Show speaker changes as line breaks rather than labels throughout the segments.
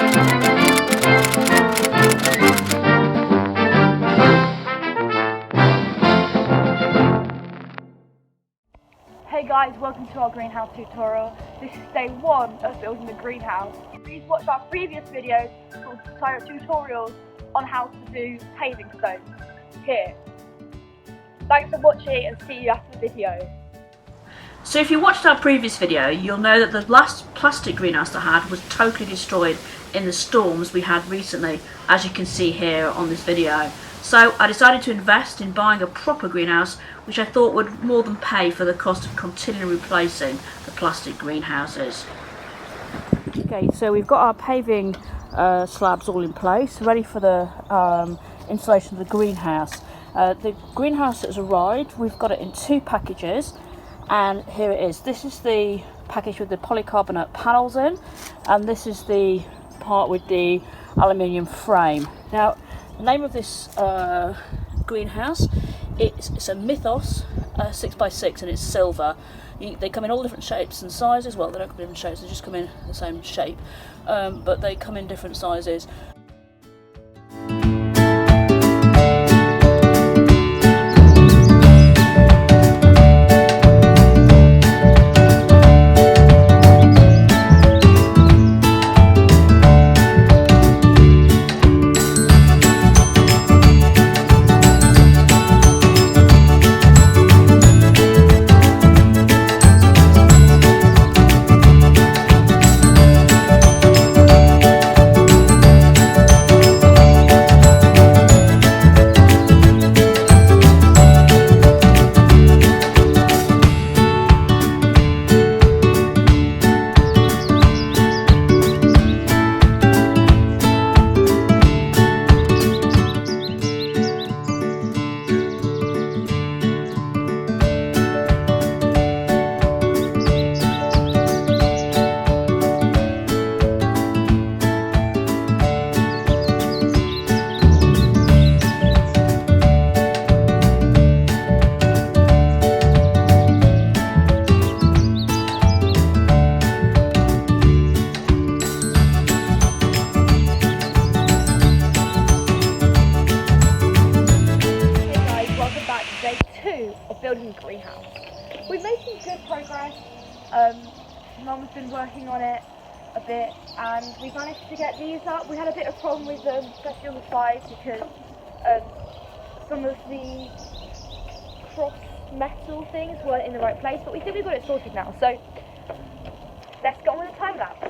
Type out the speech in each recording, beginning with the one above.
Hey guys, welcome to our greenhouse tutorial. This is day 1 of building the greenhouse. Please watch our previous videos called tutorials on how to do paving stones here. Thanks for watching and see you after the video.
So if you watched our previous video, you'll know that the last plastic greenhouse I had was totally destroyed in the storms we had recently, as you can see here on this video. So I decided to invest in buying a proper greenhouse, which I thought would more than pay for the cost of continually replacing the plastic greenhouses. Okay, so we've got our paving slabs all in place, ready for the installation of the greenhouse. The greenhouse has arrived. We've got it in 2 packages, and here it is. This is the package with the polycarbonate panels in, and this is the part with the aluminium frame. Now, the name of this greenhouse, it's a Mythos 6x6, and it's silver. They come in all different shapes and sizes. Well, they don't come in different shapes, they just come in the same shape, but they come in different sizes.
Building the greenhouse. We've made some good progress. Mum's been working on it a bit, and we've managed to get these up. We had a bit of a problem with them, especially on the sides, because some of the cross metal things weren't in the right place, but we think we've got it sorted now. So let's go on with the time lapse.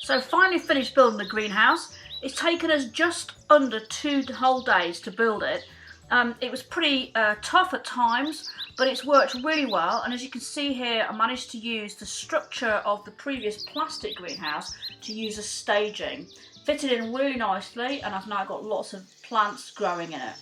So finally finished building the greenhouse. It's taken us just under 2 whole days to build it. It was pretty tough at times, but it's worked really well, and as you can see here, I managed to use the structure of the previous plastic greenhouse to use as staging. fitted in really nicely, and I've now got lots of plants growing in it.